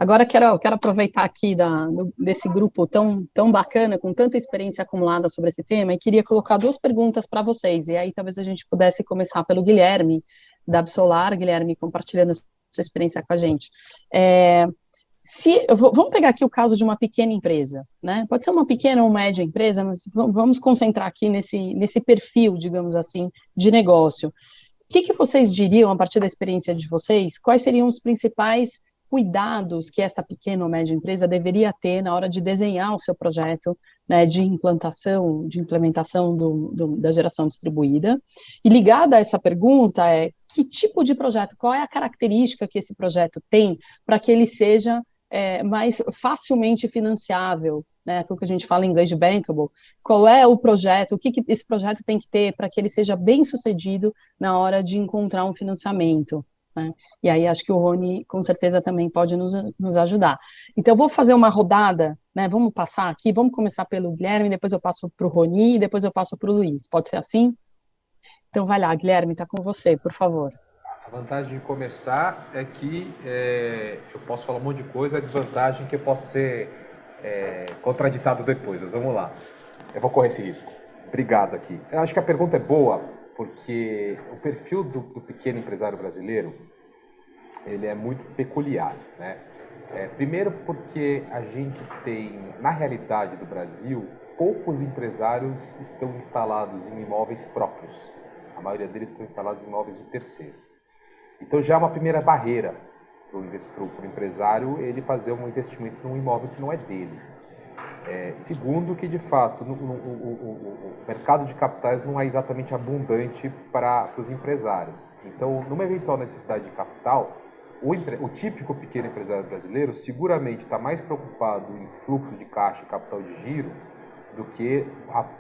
Agora quero aproveitar aqui desse grupo tão bacana, com tanta experiência acumulada sobre esse tema, e queria colocar duas perguntas para vocês. E aí talvez a gente pudesse começar pelo Guilherme, da Absolar. Guilherme, compartilhando sua experiência com a gente. É, vamos pegar aqui o caso de uma pequena empresa, né? Pode ser uma pequena ou média empresa, mas vamos concentrar aqui nesse perfil, digamos assim, de negócio. Que vocês diriam, a partir da experiência de vocês, quais seriam os principais cuidados que esta pequena ou média empresa deveria ter na hora de desenhar o seu projeto, né, de implementação da geração distribuída? E ligada a essa pergunta é, que tipo de projeto, qual é a característica que esse projeto tem para que ele seja mais facilmente financiável, né, aquilo que a gente fala em inglês de bankable, qual é o projeto, que esse projeto tem que ter para que ele seja bem sucedido na hora de encontrar um financiamento, né? E aí acho que o Rony com certeza também pode nos ajudar. Então eu vou fazer uma rodada, né? Vamos passar aqui, vamos começar pelo Guilherme, depois eu passo para o Rony e depois eu passo para o Luiz. Pode ser assim? Então vai lá, Guilherme, está com você, por favor. A vantagem de começar é que eu posso falar um monte de coisa, a desvantagem é que eu posso ser contraditado depois, mas vamos lá. Eu vou correr esse risco. Obrigado aqui. Eu acho que a pergunta é boa, porque o perfil do pequeno empresário brasileiro, ele é muito peculiar, né? Primeiro porque a gente tem, na realidade do Brasil, poucos empresários estão instalados em imóveis próprios. A maioria deles estão instalados em imóveis de terceiros. Então já é uma primeira barreira para o empresário ele fazer um investimento num imóvel que não é dele. Segundo, que de fato o mercado de capitais não é exatamente abundante para os empresários. Então, numa eventual necessidade de capital, o típico pequeno empresário brasileiro seguramente está mais preocupado em fluxo de caixa e capital de giro do que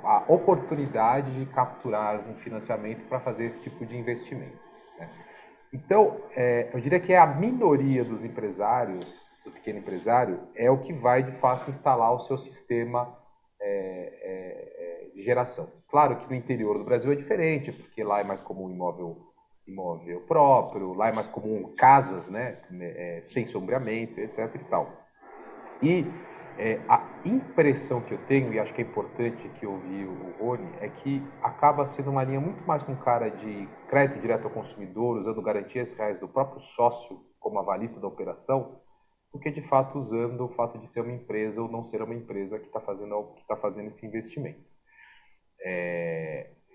a oportunidade de capturar um financiamento para fazer esse tipo de investimento, né? Então, eu diria que a minoria dos empresários, do pequeno empresário, é o que vai, de fato, instalar o seu sistema de geração. Claro que no interior do Brasil é diferente, porque lá é mais comum imóvel próprio, lá é mais comum casas, né, sem sombreamento, etc. e tal. E a impressão que eu tenho, e acho que é importante que eu ouvi o Rony, é que acaba sendo uma linha muito mais com cara de crédito direto ao consumidor, usando garantias reais do próprio sócio como avalista da operação, do que de fato usando o fato de ser uma empresa ou não ser uma empresa que está fazendo esse investimento.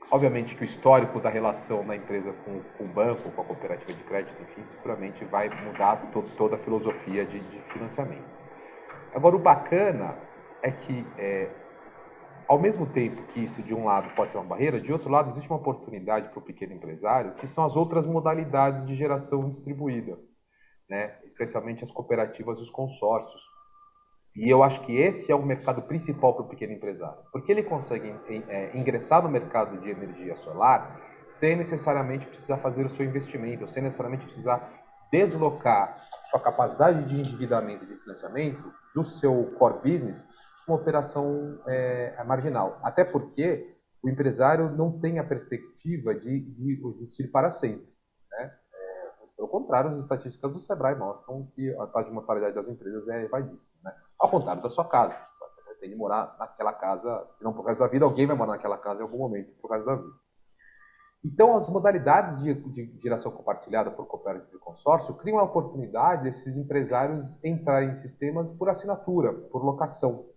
Obviamente que o histórico da relação da empresa com o banco, com a cooperativa de crédito, enfim, seguramente vai mudar toda a filosofia de financiamento. Agora, o bacana é que, ao mesmo tempo que isso, de um lado, pode ser uma barreira, de outro lado, existe uma oportunidade para o pequeno empresário, que são as outras modalidades de geração distribuída, né? Especialmente as cooperativas e os consórcios. E eu acho que esse é o mercado principal para o pequeno empresário, porque ele consegue ingressar no mercado de energia solar sem necessariamente precisar fazer o seu investimento, sem necessariamente precisar deslocar sua capacidade de endividamento e de financiamento do seu core business uma operação marginal. Até porque o empresário não tem a perspectiva de existir para sempre, né? Pelo contrário, as estatísticas do Sebrae mostram que a taxa de mortalidade das empresas é elevadíssima, né? Ao contrário da sua casa. Você pretende morar naquela casa, se não por resto da vida, alguém vai morar naquela casa em algum momento por resto da vida. Então, as modalidades de geração compartilhada por cooperativa e consórcio criam a oportunidade desses empresários entrarem em sistemas por assinatura, por locação.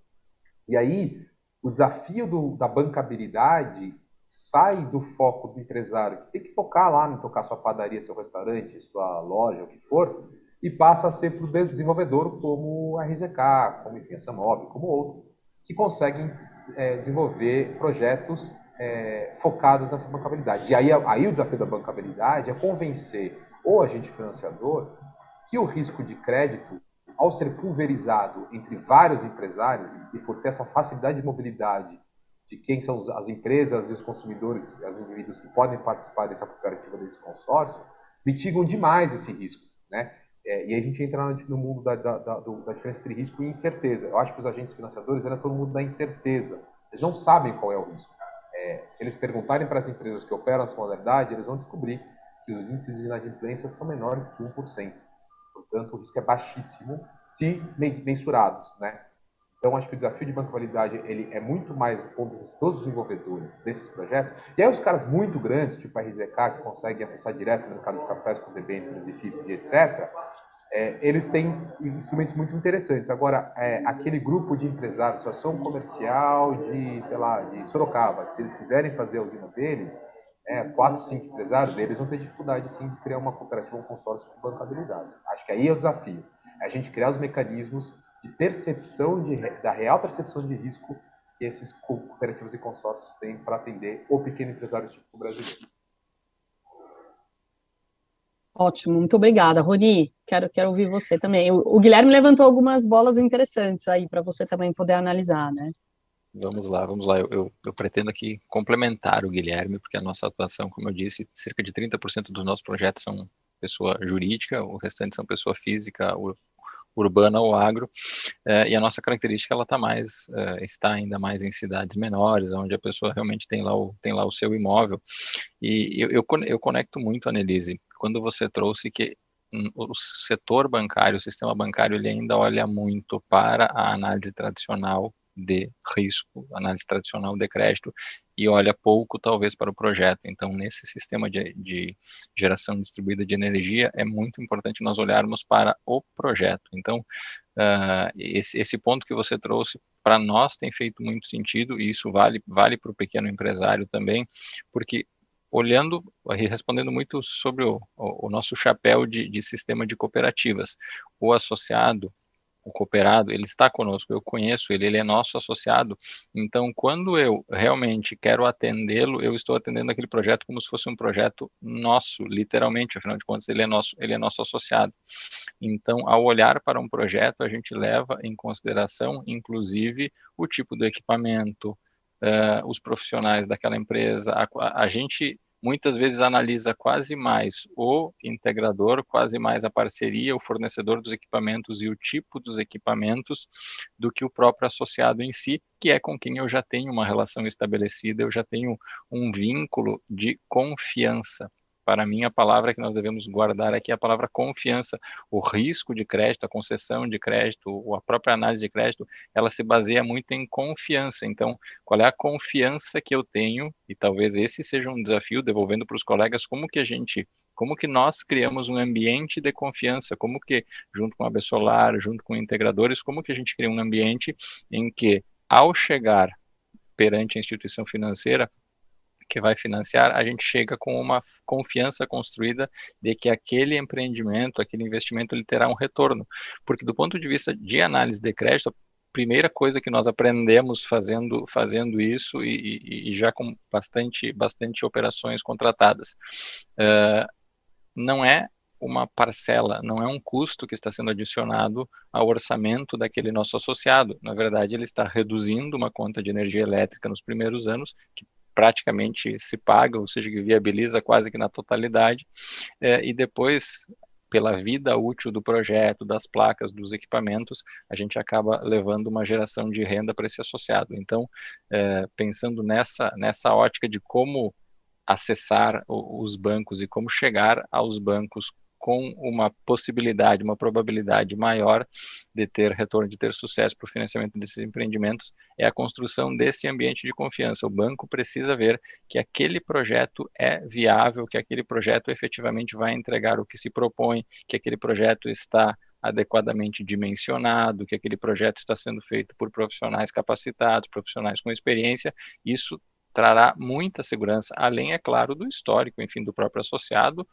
E aí, o desafio da bancabilidade sai do foco do empresário, que tem que focar lá em tocar sua padaria, seu restaurante, sua loja, o que for, e passa a ser para o desenvolvedor como a RZK, como enfim, a Samob, como outros, que conseguem desenvolver projetos focados nessa bancabilidade. E aí o desafio da bancabilidade é convencer o agente financiador que o risco de crédito, ao ser pulverizado entre vários empresários e por ter essa facilidade de mobilidade de quem são as empresas e os consumidores, os indivíduos que podem participar dessa cooperativa, desse consórcio, mitigam demais esse risco, né? E aí a gente entra no mundo da diferença entre risco e incerteza. Eu acho que os agentes financiadores eram todo mundo da incerteza. Eles não sabem qual é o risco. Se eles perguntarem para as empresas que operam essa modalidade, eles vão descobrir que os índices de inadimplência são menores que 1%. portanto, o risco é baixíssimo se mensurados, né? Então, acho que o desafio de banco-validade ele é muito mais do ponto de vista dos desenvolvedores desses projetos. E aí os caras muito grandes, tipo a RZK, que conseguem acessar direto no mercado de capitais com debêntures e FIPS e etc., eles têm instrumentos muito interessantes. Agora, aquele grupo de empresários, associação comercial de, sei lá, de Sorocaba, que se eles quiserem fazer a usina deles, 4, 5 empresários, eles vão ter dificuldade, sim, de criar uma cooperativa ou um consórcio com bancabilidade. Acho que aí é o desafio. É a gente criar os mecanismos de percepção, da real percepção de risco que esses cooperativos e consórcios têm para atender o pequeno empresário tipo brasileiro. Ótimo, muito obrigada, Roni. Quero ouvir você também. O Guilherme levantou algumas bolas interessantes aí para você também poder analisar, né? Vamos lá, vamos lá. Eu pretendo aqui complementar o Guilherme, porque a nossa atuação, como eu disse, cerca de 30% dos nossos projetos são pessoa jurídica, o restante são pessoa física, urbana ou agro, e a nossa característica ela está ainda mais em cidades menores, onde a pessoa realmente tem lá o seu imóvel. E eu conecto muito, Annelise, quando você trouxe que o setor bancário, o sistema bancário, ele ainda olha muito para a análise tradicional de risco, análise tradicional de crédito, e olha pouco, talvez, para o projeto. Então, nesse sistema de geração distribuída de energia, é muito importante nós olharmos para o projeto. Então, esse ponto que você trouxe, para nós tem feito muito sentido, e isso vale para o pequeno empresário também, porque olhando e respondendo muito sobre o nosso chapéu de sistema de cooperativas, o associado, o cooperado, ele está conosco, eu conheço ele é nosso associado, então quando eu realmente quero atendê-lo, eu estou atendendo aquele projeto como se fosse um projeto nosso, literalmente, afinal de contas ele é nosso associado. Então, ao olhar para um projeto, a gente leva em consideração, inclusive, o tipo do equipamento, os profissionais daquela empresa, a gente muitas vezes analisa quase mais o integrador, quase mais a parceria, o fornecedor dos equipamentos e o tipo dos equipamentos do que o próprio associado em si, que é com quem eu já tenho uma relação estabelecida, eu já tenho um vínculo de confiança. Para mim, a palavra que nós devemos guardar aqui é a palavra confiança. O risco de crédito, a concessão de crédito, ou a própria análise de crédito, ela se baseia muito em confiança. Então, qual é a confiança que eu tenho? E talvez esse seja um desafio, devolvendo para os colegas, como que nós criamos um ambiente de confiança, como que, junto com a Bessolar, junto com integradores, como que a gente cria um ambiente em que, ao chegar perante a instituição financeira, que vai financiar, a gente chega com uma confiança construída de que aquele empreendimento, aquele investimento, ele terá um retorno. Porque do ponto de vista de análise de crédito, a primeira coisa que nós aprendemos fazendo isso e já com bastante operações contratadas, não é uma parcela, não é um custo que está sendo adicionado ao orçamento daquele nosso associado. Na verdade, ele está reduzindo uma conta de energia elétrica nos primeiros anos, que praticamente se paga, ou seja, que viabiliza quase que na totalidade, e depois, pela vida útil do projeto, das placas, dos equipamentos, a gente acaba levando uma geração de renda para esse associado. Então, pensando nessa ótica de como acessar os bancos e como chegar aos bancos com uma possibilidade, uma probabilidade maior de ter retorno, de ter sucesso para o financiamento desses empreendimentos, é a construção desse ambiente de confiança. O banco precisa ver que aquele projeto é viável, que aquele projeto efetivamente vai entregar o que se propõe, que aquele projeto está adequadamente dimensionado, que aquele projeto está sendo feito por profissionais capacitados, profissionais com experiência. Isso trará muita segurança, além, é claro, do histórico, enfim, do próprio associado,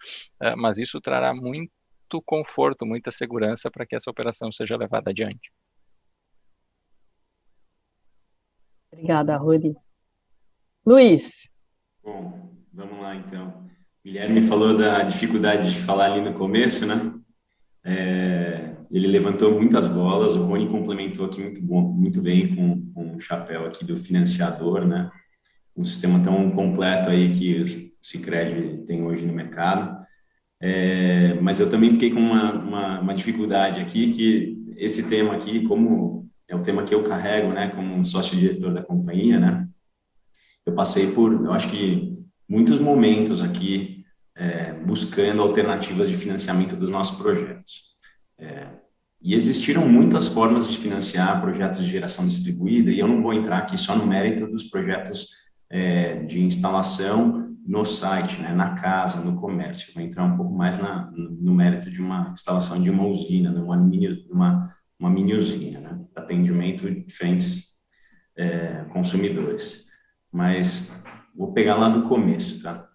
mas isso trará muito conforto, muita segurança para que essa operação seja levada adiante. Obrigada, Rony. Luiz. Bom, vamos lá então. O Guilherme falou da dificuldade de falar ali no começo, né? Ele levantou muitas bolas, o Rony complementou aqui muito bem com o chapéu aqui do financiador, né? Um sistema tão completo aí que o Sicredi tem hoje no mercado. Mas eu também fiquei com uma dificuldade aqui, que esse tema aqui, como é o tema que eu carrego, né, como sócio-diretor da companhia, né, eu passei eu acho que, muitos momentos aqui buscando alternativas de financiamento dos nossos projetos. E existiram muitas formas de financiar projetos de geração distribuída, e eu não vou entrar aqui só no mérito dos projetos de instalação no site, né, na casa, no comércio. Vou entrar um pouco mais no mérito de uma instalação de uma usina, uma mini usina, né, atendimento de diferentes consumidores. Mas vou pegar lá do começo, tá?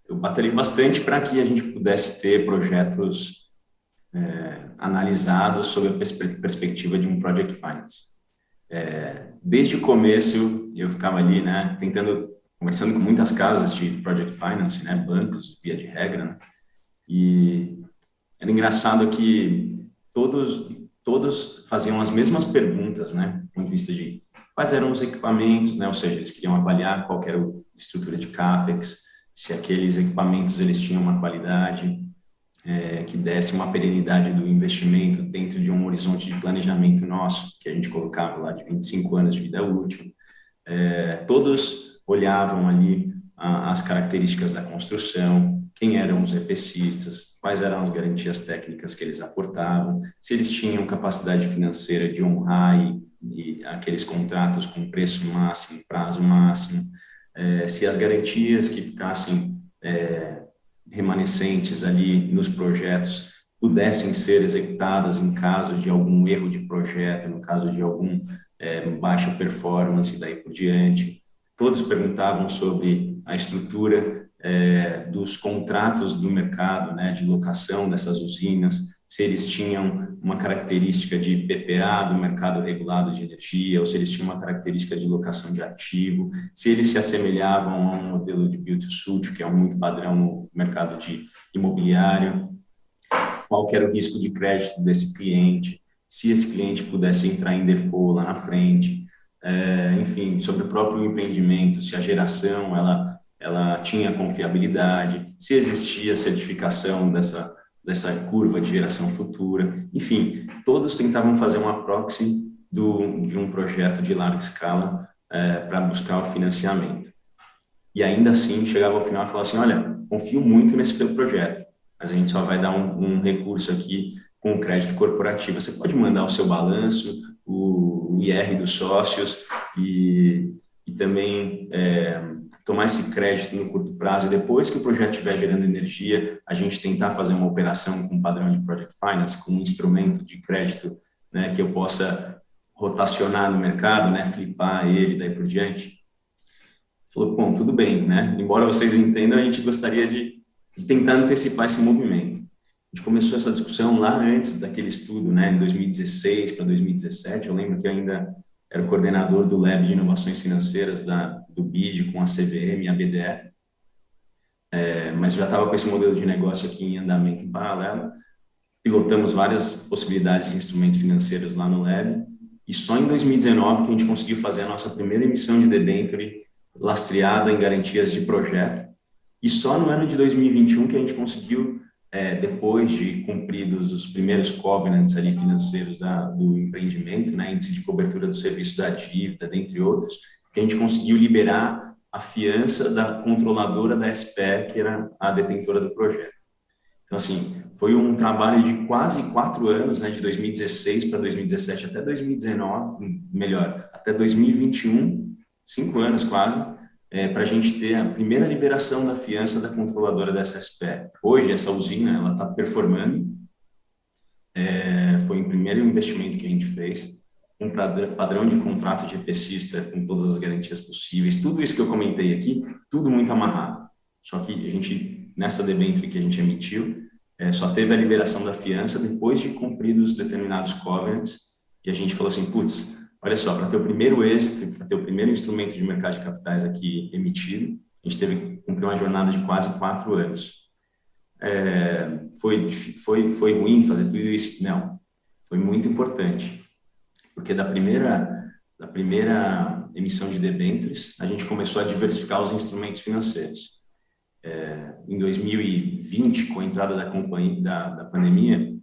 Eu batalhei bastante para que a gente pudesse ter projetos analisados sob a perspectiva de um Project Finance. Desde o começo, eu ficava ali, né, conversando com muitas casas de Project Finance, né, bancos, via de regra, né, e era engraçado que todos faziam as mesmas perguntas, né, do ponto de vista de quais eram os equipamentos, né, ou seja, eles queriam avaliar qual era a estrutura de CAPEX, se aqueles equipamentos eles tinham uma qualidade, que desse uma perenidade do investimento dentro de um horizonte de planejamento nosso, que a gente colocava lá de 25 anos de vida útil. Todos olhavam ali as características da construção, quem eram os EPCistas, quais eram as garantias técnicas que eles aportavam, se eles tinham capacidade financeira de honrar e aqueles contratos com preço máximo, prazo máximo, se as garantias que ficassem remanescentes ali nos projetos pudessem ser executadas em caso de algum erro de projeto, no caso de algum baixa performance e daí por diante. Todos perguntavam sobre a estrutura dos contratos do mercado, né, de locação dessas usinas, se eles tinham uma característica de PPA do mercado regulado de energia, ou se eles tinham uma característica de locação de ativo, se eles se assemelhavam a um modelo de build-to-suit, que é muito padrão no mercado de imobiliário, qual que era o risco de crédito desse cliente, se esse cliente pudesse entrar em default lá na frente, enfim, sobre o próprio empreendimento, se a geração ela tinha confiabilidade, se existia certificação dessa curva de geração futura, enfim, todos tentavam fazer uma proxy de um projeto de larga escala para buscar o financiamento. E ainda assim, chegava ao final e falava assim, olha, confio muito nesse projeto, mas a gente só vai dar um recurso aqui com crédito corporativo. Você pode mandar o seu balanço, o IR dos sócios e também tomar esse crédito no curto prazo, e depois que o projeto estiver gerando energia, a gente tentar fazer uma operação com padrão de Project Finance, com um instrumento de crédito, né, que eu possa rotacionar no mercado, né, flipar ele, daí por diante. Falou, bom, tudo bem, né? Embora vocês entendam, a gente gostaria de tentar antecipar esse movimento. A gente começou essa discussão lá antes daquele estudo, né, em 2016 para 2017, eu lembro que ainda era o coordenador do Lab de Inovações Financeiras do BID com a CVM e a BDE, mas já estava com esse modelo de negócio aqui em andamento em paralelo. Pilotamos várias possibilidades de instrumentos financeiros lá no Lab, e só em 2019 que a gente conseguiu fazer a nossa primeira emissão de debenture lastreada em garantias de projeto, e só no ano de 2021 que a gente conseguiu, depois de cumpridos os primeiros covenants ali financeiros do empreendimento, né, índice de cobertura do serviço da dívida, dentre outros, que a gente conseguiu liberar a fiança da controladora da SPE, que era a detentora do projeto. Então, assim, foi um trabalho de quase 4 anos, né, de 2016 para 2017 até 2019, melhor, até 2021, 5 anos quase, para a gente ter a primeira liberação da fiança da controladora dessa SPE. Hoje, essa usina ela está performando, foi o primeiro investimento que a gente fez, um padrão de contrato de EPCista com todas as garantias possíveis, tudo isso que eu comentei aqui, tudo muito amarrado. Só que a gente, nessa debenture que a gente emitiu, só teve a liberação da fiança depois de cumpridos determinados covenants, e a gente falou assim, putz, olha só, para ter o primeiro êxito, para ter o primeiro instrumento de mercado de capitais aqui emitido, a gente teve que cumprir uma jornada de quase 4 anos. Foi ruim fazer tudo isso? Não, foi muito importante, porque da primeira emissão de debêntures, a gente começou a diversificar os instrumentos financeiros. Em 2020, com a entrada da pandemia,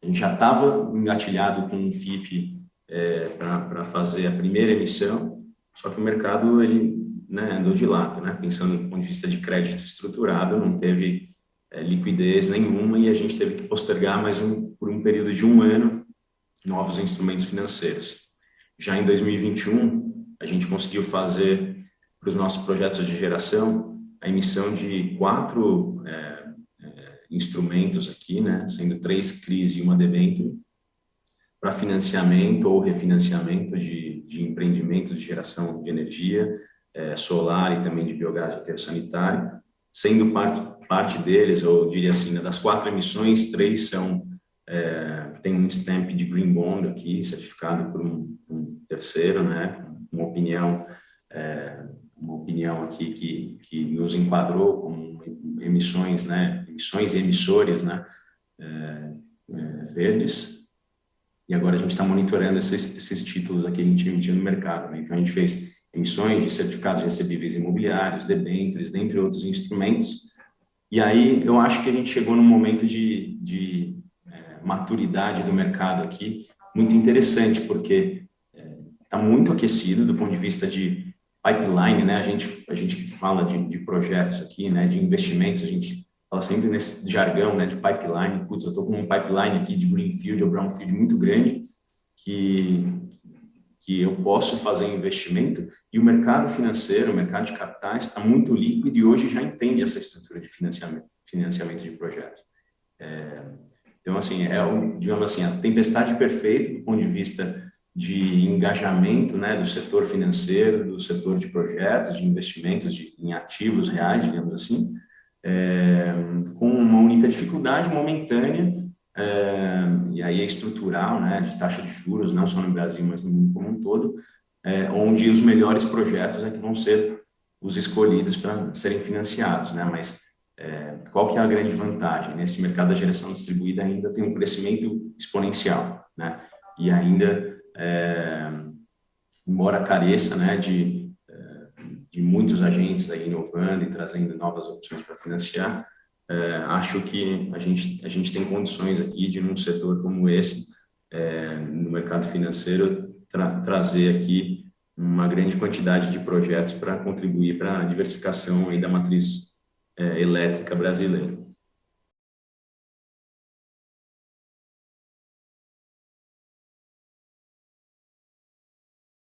a gente já estava engatilhado com um FIP para fazer a primeira emissão, só que o mercado ele, né, andou de lado, né? Pensando do ponto de vista de crédito estruturado, não teve liquidez nenhuma e a gente teve que postergar por um período de 1 ano novos instrumentos financeiros. Já em 2021, a gente conseguiu fazer para os nossos projetos de geração a emissão de 4 instrumentos aqui, né, sendo 3 CRIs e uma debênture, para financiamento ou refinanciamento de empreendimentos de geração de energia solar e também de biogás de aterro sanitário, sendo parte deles, eu diria assim, das 4 emissões, 3 tem um stamp de Green Bond aqui, certificado por um terceiro, né, uma opinião aqui que nos enquadrou como emissões, né, emissões e emissores, né, verdes. E agora a gente está monitorando esses títulos aqui que a gente emitiu no mercado, né? Então a gente fez emissões de certificados recebíveis imobiliários, debêntures, dentre outros instrumentos. E aí eu acho que a gente chegou num momento de maturidade do mercado aqui muito interessante, porque está muito aquecido do ponto de vista de pipeline, né? A gente fala de projetos aqui, né? De investimentos, a gente fala sempre nesse jargão, né? De pipeline. Putz, eu estou com um pipeline aqui de greenfield ou brownfield muito grande que eu posso fazer investimento, e o mercado financeiro, o mercado de capitais está muito líquido e hoje já entende essa estrutura de financiamento de projetos. Então, assim, digamos assim, a tempestade perfeita do ponto de vista de engajamento, né, do setor financeiro, do setor de projetos, de investimentos em ativos reais, digamos assim, com uma única dificuldade momentânea, e aí é estrutural, né, de taxa de juros, não só no Brasil, mas no mundo como um todo, onde os melhores projetos que vão ser os escolhidos para serem financiados, né, mas qual que é a grande vantagem? Nesse mercado da geração distribuída ainda tem um crescimento exponencial, né, e ainda, embora careça, né, de muitos agentes aí inovando e trazendo novas opções para financiar, acho que a gente tem condições aqui de, num setor como esse, no mercado financeiro, trazer aqui uma grande quantidade de projetos para contribuir para a diversificação aí da matriz elétrica brasileira.